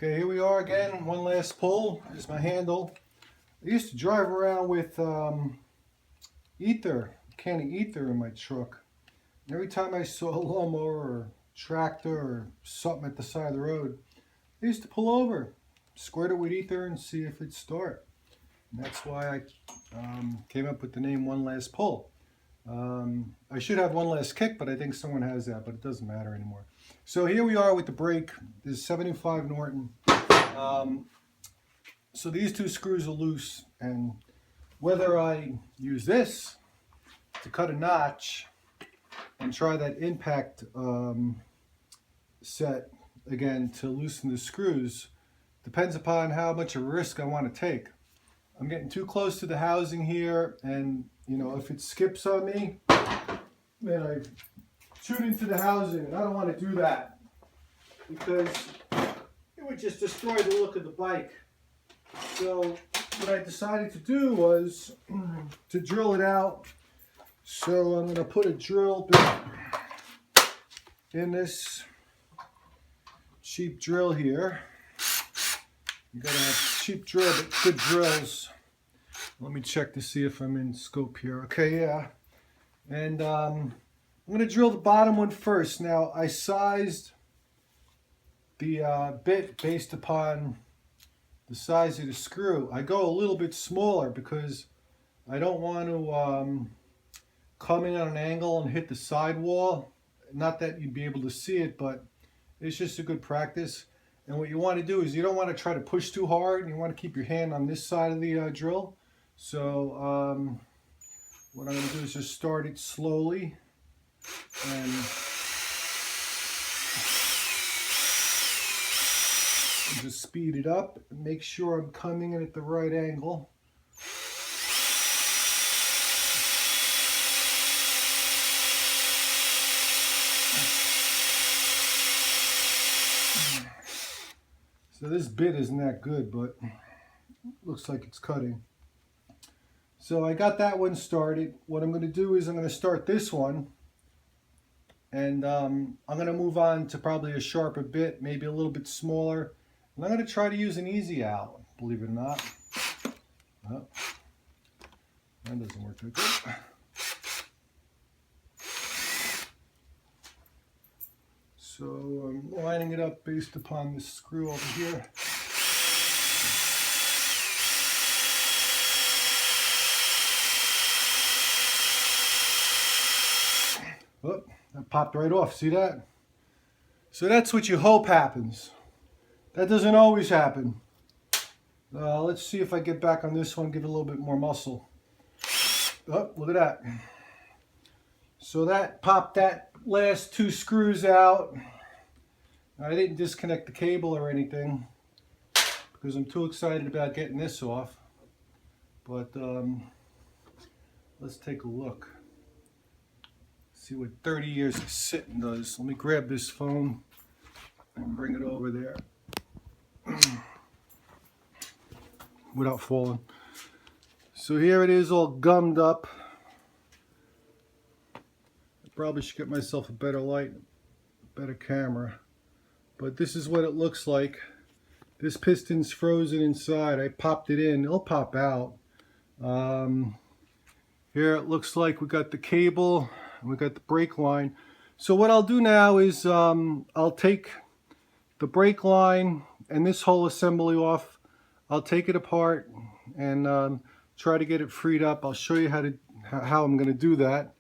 Okay, here we are again. One last pull. Here's my handle. I used to drive around with ether, a can of ether in my truck. And every time I saw a lawnmower or tractor or something at the side of the road, I used to pull over, squirt it with ether and see if it'd start. And that's why I came up with the name One Last Pull. I should have One Last Kick, but I think someone has that, but it doesn't matter anymore. So here we are with the brake. This is 75 Norton. So these two screws are loose, and whether I use this to cut a notch and try that impact set again to loosen the screws depends upon how much of a risk I want to take. I'm getting too close to the housing here, and you know, if it skips on me, then I shoot into the housing, and I don't want to do that because it would just destroy the look of the bike. So what I decided to do was to drill it out. So I'm going to put a drill bit in this cheap drill here. You gotta have cheap drill, but good drills. Let me check to see if I'm in scope here. Okay, yeah. And I'm going to drill the bottom one first. Now, I sized the bit based upon the size of the screw. I go a little bit smaller because I don't want to come in on an angle and hit the sidewall. Not that you'd be able to see it, but it's just a good practice. And what you want to do is you don't want to try to push too hard, and you want to keep your hand on this side of the drill. So what I'm going to do is just start it slowly and just speed it up and make sure I'm coming in at the right angle. So this bit isn't that good, but looks like it's cutting. So I got that one started. What I'm going to do is I'm going to start this one, and I'm going to move on to probably a sharper bit, maybe a little bit smaller. And I'm going to try to use an easy out, believe it or not. Oh, that doesn't work that good. So I'm lining it up based upon this screw over here. Oh, that popped right off. See that? So that's what you hope happens. That doesn't always happen. Let's see if I get back on this one, give it a little bit more muscle. Oh, look at that. So that popped that last two screws out. I didn't disconnect the cable or anything because I'm too excited about getting this off. But let's take a look. See what 30 years of sitting does. Let me grab this phone and bring it over there without falling. So here it is, all gummed up. I probably should get myself a better light, a better camera. But this is what it looks like. This piston's frozen inside. I popped it in. It'll pop out. Here it looks like we got the cable and we got the brake line. So what I'll do now is I'll take the brake line and this whole assembly off. I'll take it apart and try to get it freed up. I'll show you how I'm going to do that.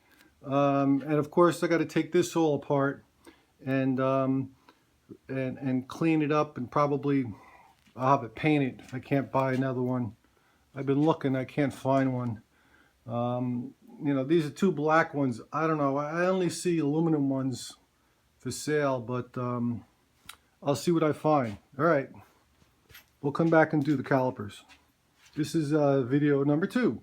And of course I got to take this all apart and clean it up, and probably I'll have it painted if I can't buy another one. I've been looking, I can't find one. You know, these are two black ones. I don't know, I only see aluminum ones for sale, but I'll see what I find. All right, we'll come back and do the calipers. This is video number 2.